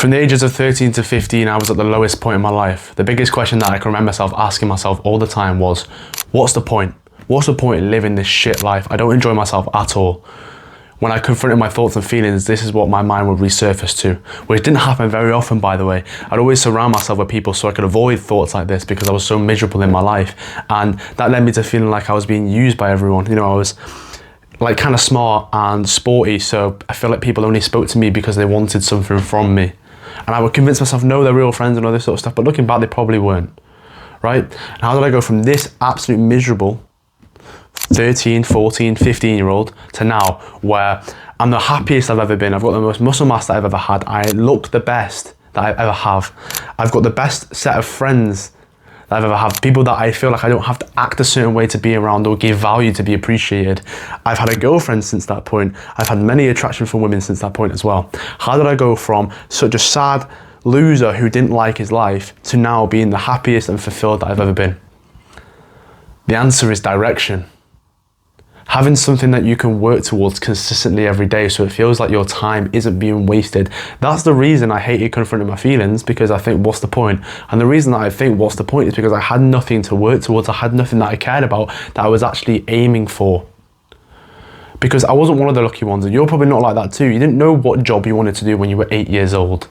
From the ages of 13 to 15, I was at the lowest point in my life. The biggest question that I can remember myself asking myself all the time was, what's the point? What's the point in living this shit life? I don't enjoy myself at all. When I confronted my thoughts and feelings, this is what my mind would resurface to, which didn't happen very often, by the way. I'd always surround myself with people so I could avoid thoughts like this because I was so miserable in my life. And that led me to feeling like I was being used by everyone. You know, I was like kind of smart and sporty, so I feel like people only spoke to me because they wanted something from me. And I would convince myself, no, they're real friends and all this sort of stuff, but looking back, they probably weren't, right? And how did I go from this absolute miserable 13, 14, 15-year-old to now where I'm the happiest I've ever been? I've got the most muscle mass that I've ever had. I look the best that I ever have. I've got the best set of friends that I've ever had. People that I feel like I don't have to act a certain way to be around or give value to be appreciated. I've had a girlfriend since that point. I've had many attraction from women since that point as well. How did I go from such a sad loser who didn't like his life to now being the happiest and fulfilled that I've ever been? The answer is direction. Having something that you can work towards consistently every day so it feels like your time isn't being wasted. That's the reason I hated confronting my feelings, because I think, what's the point? And the reason that I think, what's the point, is because I had nothing to work towards. I had nothing that I cared about that I was actually aiming for. Because I wasn't one of the lucky ones, and you're probably not like that too. You didn't know what job you wanted to do when you were 8 years old.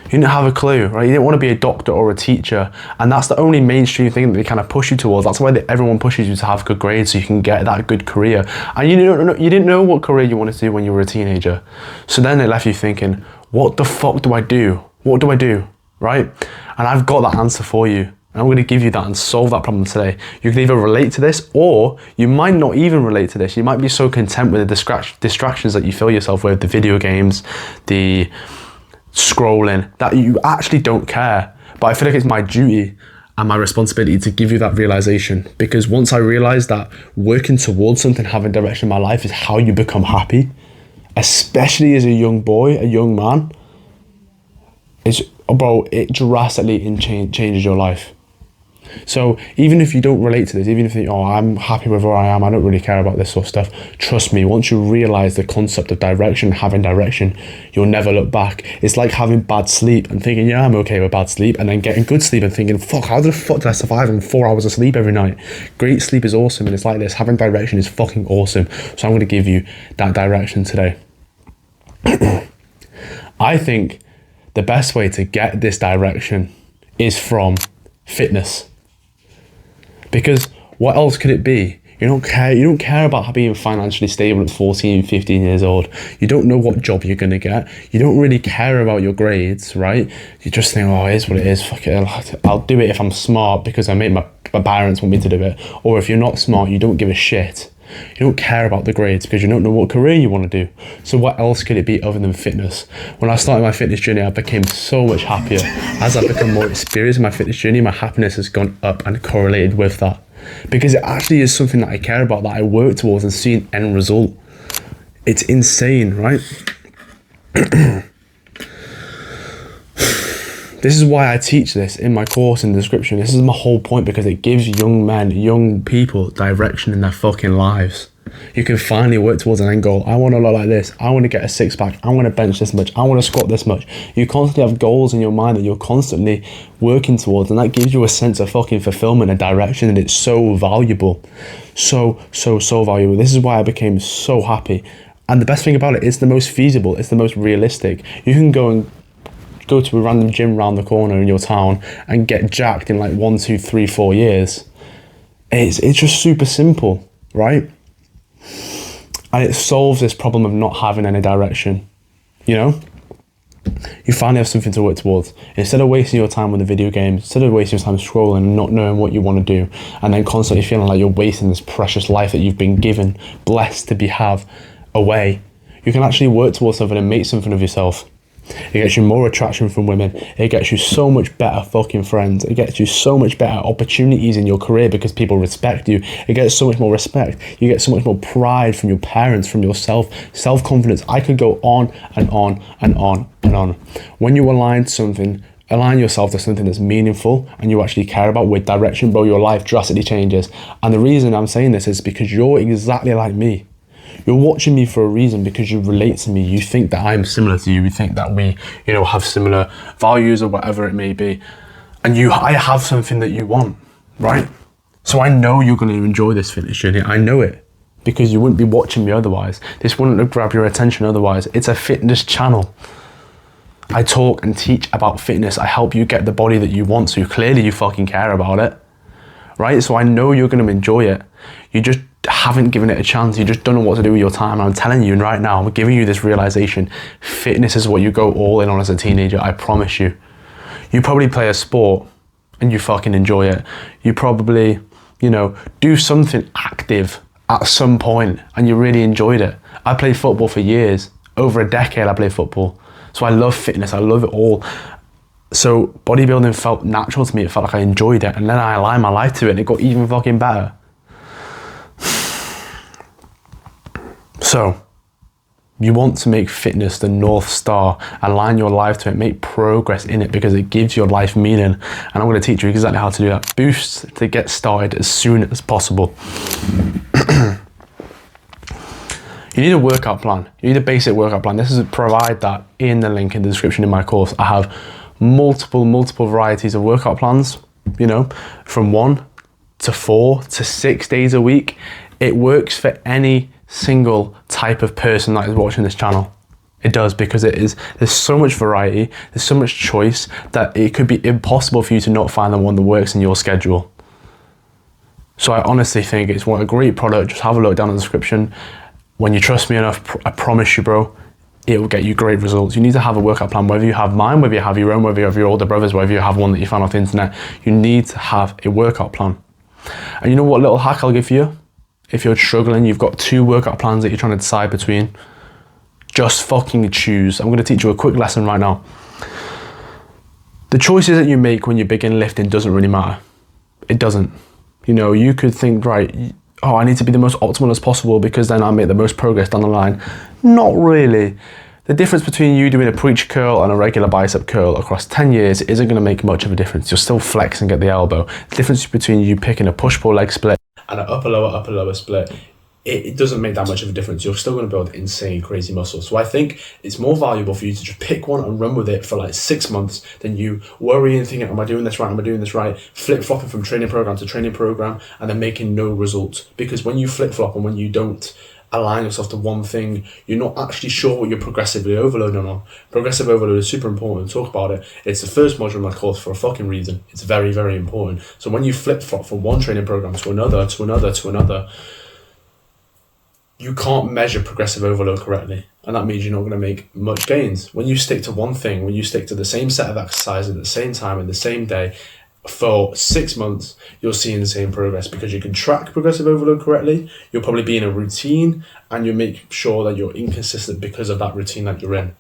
You didn't have a clue, right? You didn't want to be a doctor or a teacher. And that's the only mainstream thing that they kind of push you towards. That's why everyone pushes you to have good grades so you can get that good career. And you didn't know what career you wanted to do when you were a teenager. So then it left you thinking, what the fuck do I do? What do I do, right? And I've got that answer for you. And I'm going to give you that and solve that problem today. You can either relate to this, or you might not even relate to this. You might be so content with the distractions that you fill yourself with, the video games, the scrolling, that you actually don't care. But I feel like it's my duty and my responsibility to give you that realization, because once I realized that working towards something, having direction in my life is how you become happy, especially as a young boy, a young man, it drastically changes your life. So even if you don't relate to this, even if you think, oh, I'm happy with where I am, I don't really care about this sort of stuff, trust me, once you realize the concept of direction, having direction, you'll never look back. It's like having bad sleep and thinking, yeah, I'm okay with bad sleep, and then getting good sleep and thinking, fuck, how the fuck did I survive on 4 hours of sleep every night? Great sleep is awesome, and it's like this. Having direction is fucking awesome. So I'm going to give you that direction today. I think the best way to get this direction is from fitness. Because what else could it be? You don't care about being financially stable at 14, 15 years old. You don't know what job you're going to get. You don't really care about your grades, right? You just think, oh, it is what it is. Fuck it. I'll do it if I'm smart because my parents want me to do it. Or if you're not smart, you don't give a shit. You don't care about the grades because you don't know what career you want to do. So what else could it be other than fitness? When I started my fitness journey, I became so much happier. As I've become more experienced in my fitness journey, my happiness has gone up and correlated with that. Because it actually is something that I care about, that I work towards and see an end result. It's insane, right? This is why I teach this in my course in the description. This is my whole point, because it gives young men, young people direction in their fucking lives. You can finally work towards an end goal. I want to look like this. I want to get a six pack. I want to bench this much. I want to squat this much. You constantly have goals in your mind that you're constantly working towards, and that gives you a sense of fucking fulfillment and direction, and it's so valuable. So valuable. This is why I became so happy. And the best thing about it, it's the most feasible. It's the most realistic. You can go to a random gym around the corner in your town and get jacked in like 1, 2, 3, 4 years. It's just super simple, right? And it solves this problem of not having any direction. You know, you finally have something to work towards. Instead of wasting your time with the video games, instead of wasting your time scrolling and not knowing what you want to do, and then constantly feeling like you're wasting this precious life that you've been given, blessed to have away, you can actually work towards something and make something of yourself. It gets you more attraction from women. It gets you so much better fucking friends. It gets you so much better opportunities in your career because people respect you. It gets so much more respect. You get so much more pride from your parents, from yourself, self-confidence. I could go on and on and on and on. When you align yourself to something that's meaningful and you actually care about with direction, bro, your life drastically changes. And the reason I'm saying this is because you're exactly like me. You're watching me for a reason because you relate to me. You think that I'm similar to you. You think that we, have similar values or whatever it may be. And I have something that you want, right? So I know you're going to enjoy this fitness journey. I know it because you wouldn't be watching me otherwise. This wouldn't have grabbed your attention otherwise. It's a fitness channel. I talk and teach about fitness. I help you get the body that you want. So clearly you fucking care about it, right? So I know you're going to enjoy it. You just haven't given it a chance. You just don't know what to do with your time. And I'm telling you right now, I'm giving you this realization. Fitness is what you go all in on as a teenager. I promise you. You probably play a sport and you fucking enjoy it. You probably, do something active at some point and you really enjoyed it. I played football for years. Over a decade I played football. So I love fitness. I love it all. So bodybuilding felt natural to me. It felt like I enjoyed it. And then I aligned my life to it and it got even fucking better. So you want to make fitness the North Star, align your life to it, make progress in it because it gives your life meaning. And I'm going to teach you exactly how to do that. Boost to get started as soon as possible. You need a workout plan. You need a basic workout plan. This is provide that in the link in the description in my course. I have multiple varieties of workout plans, from 1 to 4 to 6 days a week. It works for any single type of person that is watching this channel. It does, because there's so much variety, there's so much choice that it could be impossible for you to not find the one that works in your schedule. So I honestly think it's a great product. Just have a look down in the description. When you trust me enough, I promise you, bro, it will get you great results. You need to have a workout plan, whether you have mine, whether you have your own, whether you have your older brothers, whether you have one that you found off the internet. You need to have a workout plan. And you know what little hack I'll give you? If you're struggling, you've got 2 workout plans that you're trying to decide between, just fucking choose. I'm going to teach you a quick lesson right now. The choices that you make when you begin lifting doesn't really matter. It doesn't. You could think, right, I need to be the most optimal as possible because then I make the most progress down the line. Not really. The difference between you doing a preacher curl and a regular bicep curl across 10 years isn't going to make much of a difference. You'll still flex and get the elbow. The difference between you picking a push-pull leg split and an upper lower split, it doesn't make that much of a difference. You're still going to build insane, crazy muscles. So I think it's more valuable for you to just pick one and run with it for like 6 months than you worrying and thinking, am I doing this right? Am I doing this right? Flip-flopping from training program to training program and then making no results. Because when you flip-flop and when you don't align yourself to one thing, you're not actually sure what you're progressively overloading on. Progressive overload is super important. Talk about it. It's the first module in my course for a fucking reason. It's very, very important. So when you flip-flop from one training program to another, you can't measure progressive overload correctly. And that means you're not going to make much gains. When you stick to one thing, when you stick to the same set of exercises at the same time in the same day, for 6 months, you're seeing the same progress because you can track progressive overload correctly. You'll probably be in a routine and you make sure that you're inconsistent because of that routine that you're in.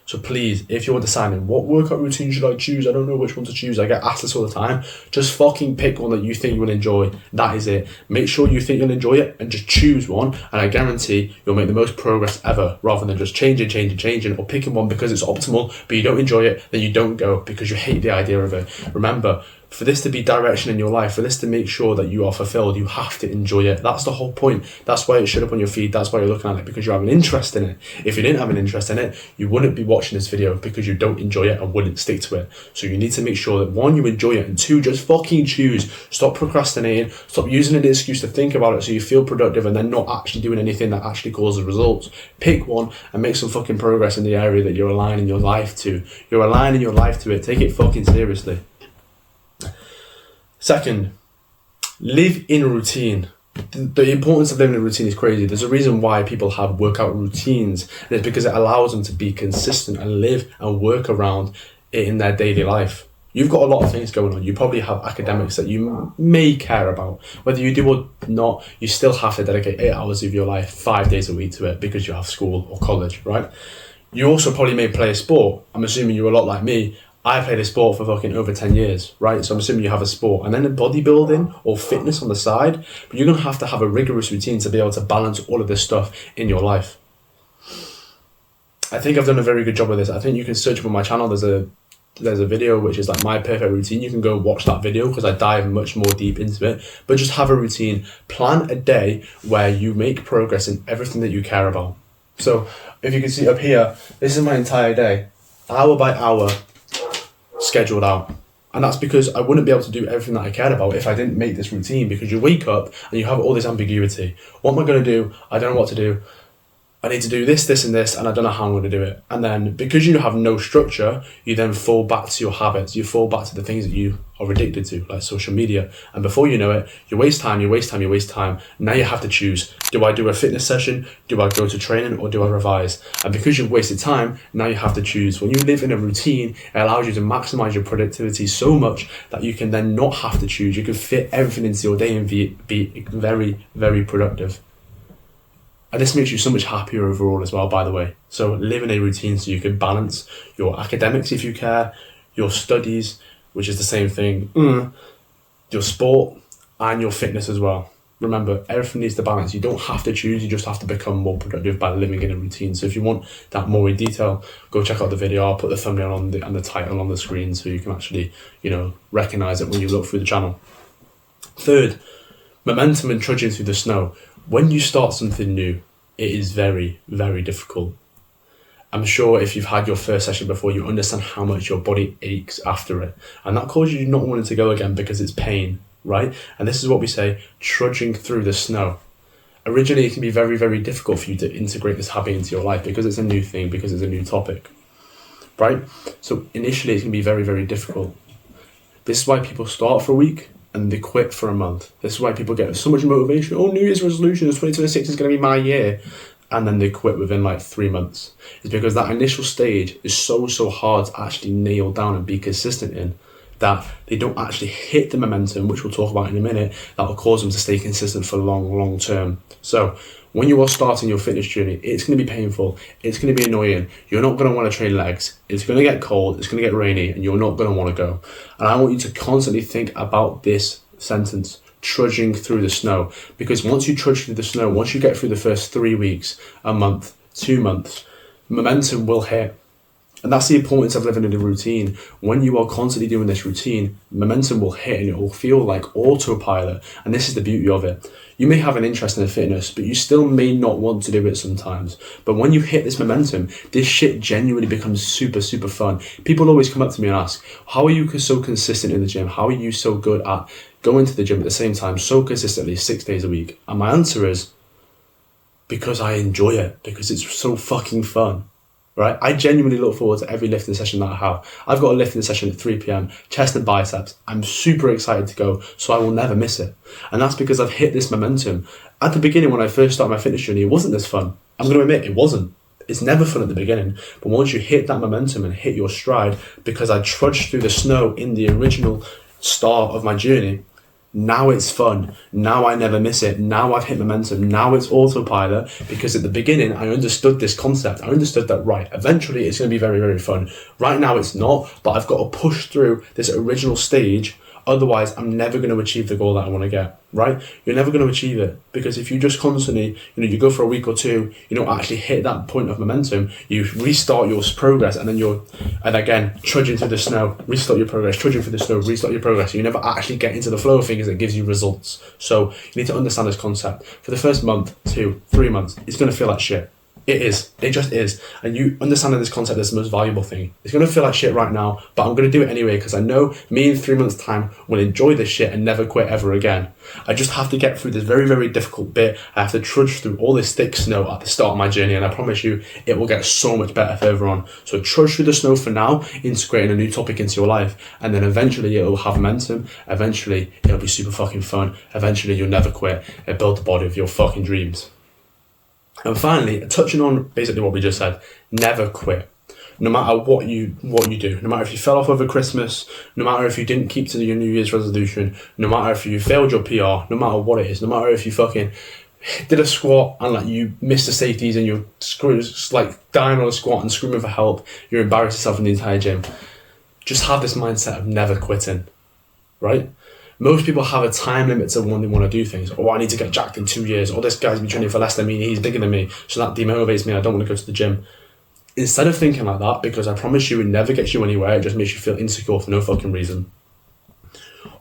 So please, if you're deciding what workout routine should I choose, I don't know which one to choose. I get asked this all the time. Just fucking pick one that you think you will enjoy. That is it. Make sure you think you'll enjoy it and just choose one. And I guarantee you'll make the most progress ever rather than just changing or picking one because it's optimal, but you don't enjoy it, then you don't go because you hate the idea of it. Remember, for this to be direction in your life, for this to make sure that you are fulfilled, you have to enjoy it. That's the whole point. That's why it should up on your feed. That's why you're looking at it, because you have an interest in it. If you didn't have an interest in it, you wouldn't be watching this video because you don't enjoy it and wouldn't stick to it. So you need to make sure that 1, you enjoy it, and 2, just fucking choose. Stop procrastinating. Stop using an excuse to think about it so you feel productive and then not actually doing anything that actually causes results. Pick one and make some fucking progress in the area that you're aligning your life to. You're aligning your life to it. Take it fucking seriously. Second, live in routine. The importance of living in a routine is crazy. There's a reason why people have workout routines, and it's because it allows them to be consistent and live and work around it in their daily life. You've got a lot of things going on. You probably have academics that you may care about. Whether you do or not, you still have to dedicate 8 hours of your life, 5 days a week to it because you have school or college, right? You also probably may play a sport. I'm assuming you're a lot like me. I played a sport for fucking over 10 years, right? So I'm assuming you have a sport and then a bodybuilding or fitness on the side, but you're going to have a rigorous routine to be able to balance all of this stuff in your life. I think I've done a very good job with this. I think you can search up on my channel. There's there's a video which is like my perfect routine. You can go and watch that video because I dive much more deep into it. But just have a routine. Plan a day where you make progress in everything that you care about. So if you can see up here, this is my entire day, hour by hour, scheduled out. And that's because I wouldn't be able to do everything that I cared about if I didn't make this routine, because you wake up and you have all this ambiguity. What am I going to do? I don't know what to do. I need to do this, this, and this, and I don't know how I'm going to do it. And then because you have no structure, you then fall back to your habits. You fall back to the things that you are addicted to, like social media. And before you know it, you waste time. Now you have to choose. Do I do a fitness session? Do I go to training? Or do I revise? And because you've wasted time, now you have to choose. When you live in a routine, it allows you to maximize your productivity so much that you can then not have to choose. You can fit everything into your day and be very, very productive. And this makes you so much happier overall as well, by the way. So live in a routine so you can balance your academics if you care, your studies, which is the same thing, your sport, and your fitness as well. Remember, everything needs to balance. You don't have to choose, you just have to become more productive by living in a routine. So if you want that more in detail, go check out the video. I'll put the thumbnail on and the title on the screen so you can actually, recognize it when you look through the channel. Third, momentum and trudging through the snow. When you start something new, it is very, very difficult. I'm sure if you've had your first session before, you understand how much your body aches after it. And that causes you not wanting to go again because it's pain, right? And this is what we say, trudging through the snow. Originally, it can be very, very difficult for you to integrate this habit into your life because it's a new thing, because it's a new topic, right? So initially, it can be very, very difficult. This is why people start for a week and they quit for a month. This is why people get so much motivation. Oh, New Year's resolutions, 2026 is going to be my year. And then they quit within like 3 months. It's because that initial stage is so hard to actually nail down and be consistent in, that they don't actually hit the momentum, which we'll talk about in a minute, that will cause them to stay consistent for long term. So when you are starting your fitness journey, it's going to be painful. It's going to be annoying. You're not going to want to train legs. It's going to get cold. It's going to get rainy, and you're not going to want to go. And I want you to constantly think about this sentence, trudging through the snow. Because once you trudge through the snow, once you get through the first 3 weeks, a month, 2 months, momentum will hit. And that's the importance of living in a routine. When you are constantly doing this routine, momentum will hit and it will feel like autopilot. And this is the beauty of it. You may have an interest in fitness, but you still may not want to do it sometimes. But when you hit this momentum, this shit genuinely becomes super fun. People always come up to me and ask, how are you so consistent in the gym? How are you so good at going to the gym at the same time so consistently 6 days a week? And my answer is, because I enjoy it, because it's so fucking fun. Right? I genuinely look forward to every lifting session that I have. I've got a lifting session at 3 p.m, chest and biceps. I'm super excited to go, so I will never miss it. And that's because I've hit this momentum. At the beginning, when I first started my fitness journey, it wasn't this fun. I'm going to admit, it wasn't. It's never fun at the beginning. But once you hit that momentum and hit your stride, because I trudged through the snow in the original start of my journey, now it's fun. Now I never miss it. Now I've hit momentum. Now it's autopilot, because at the beginning I understood this concept. I understood that, right, eventually it's going to be very, very fun. Right now it's not, but I've got to push through this original stage. Otherwise, I'm never going to achieve the goal that I want to get, right? You're never going to achieve it, because if you just constantly, you go for a week or two, you don't actually hit that point of momentum, you restart your progress, and then and again, trudging through the snow, restart your progress, trudging through the snow, restart your progress. You never actually get into the flow of things that gives you results. So you need to understand this concept. For the first month, 2, 3 months, it's going to feel like shit. It is. It just is. And you understanding this concept is the most valuable thing. It's going to feel like shit right now, but I'm going to do it anyway, because I know me in 3 months' time will enjoy this shit and never quit ever again. I just have to get through this very, very difficult bit. I have to trudge through all this thick snow at the start of my journey, and I promise you, it will get so much better further on. So trudge through the snow for now, integrating a new topic into your life, and then eventually it will have momentum. Eventually, it'll be super fucking fun. Eventually, you'll never quit and build the body of your fucking dreams. And finally, touching on basically what we just said, never quit. No matter what you do, no matter if you fell off over Christmas, no matter if you didn't keep to your New Year's resolution, no matter if you failed your PR, no matter what it is, no matter if you fucking did a squat and you missed the safeties and you're dying on a squat and screaming for help, you're embarrassed yourself in the entire gym. Just have this mindset of never quitting, right? Most people have a time limit to when they want to do things. Oh, I need to get jacked in 2 years. Oh, this guy's been training for less than me. He's bigger than me. So that demotivates me. I don't want to go to the gym. Instead of thinking like that, because I promise you it never gets you anywhere, it just makes you feel insecure for no fucking reason.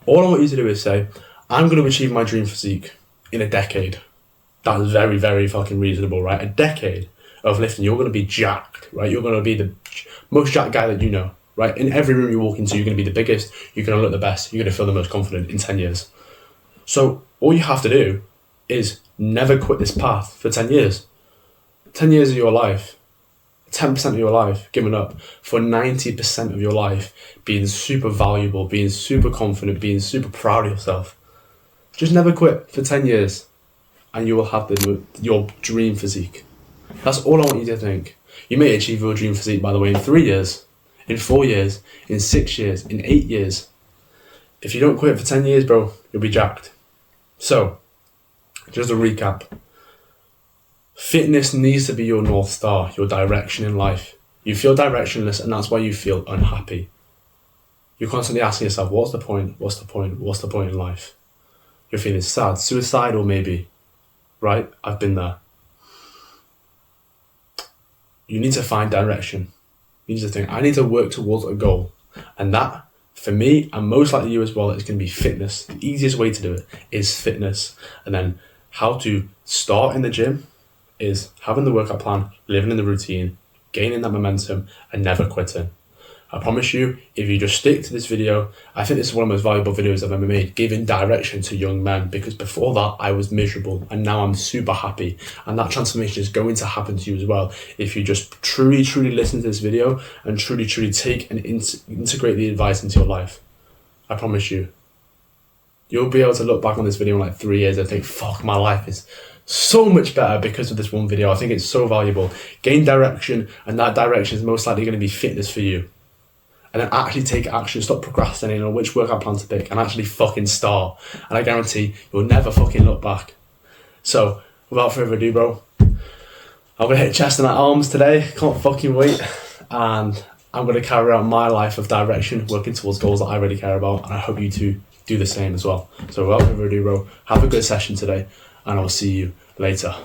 All I want you to do is say, I'm going to achieve my dream physique in a decade. That is very, very fucking reasonable, right? A decade of lifting, you're going to be jacked, right? You're going to be the most jacked guy that you know, right? In every room you walk into, you're going to be the biggest, you're going to look the best, you're going to feel the most confident in 10 years. So all you have to do is never quit this path for 10 years. 10 years of your life, 10% of your life given up for 90% of your life being super valuable, being super confident, being super proud of yourself. Just never quit for 10 years and you will have your dream physique. That's all I want you to think. You may achieve your dream physique, by the way, in 3 years, in 4 years, in 6 years, in 8 years. If you don't quit for 10 years, bro, you'll be jacked. So, just a recap. Fitness needs to be your North Star, your direction in life. You feel directionless and that's why you feel unhappy. You're constantly asking yourself, what's the point? What's the point? What's the point in life? You're feeling sad, suicidal maybe, right? I've been there. You need to find direction. You need to think, I need to work towards a goal. And that, for me, and most likely you as well, is going to be fitness. The easiest way to do it is fitness. And then how to start in the gym is having the workout plan, living in the routine, gaining that momentum, and never quitting. I promise you, if you just stick to this video, I think this is one of the most valuable videos I've ever made, giving direction to young men, because before that I was miserable and now I'm super happy, and that transformation is going to happen to you as well if you just truly listen to this video and truly take and integrate the advice into your life. I promise you, you'll be able to look back on this video in like 3 years and think, fuck, my life is so much better because of this one video. I think it's so valuable. Gain direction, and that direction is most likely going to be fitness for you. And then actually take action, stop procrastinating on which workout plan to pick, and actually fucking start. And I guarantee you'll never fucking look back. So, without further ado, bro, I'm gonna hit chest and arms today. Can't fucking wait. And I'm gonna carry out my life of direction, working towards goals that I really care about. And I hope you two do the same as well. So, without further ado, bro, have a good session today, and I'll see you later.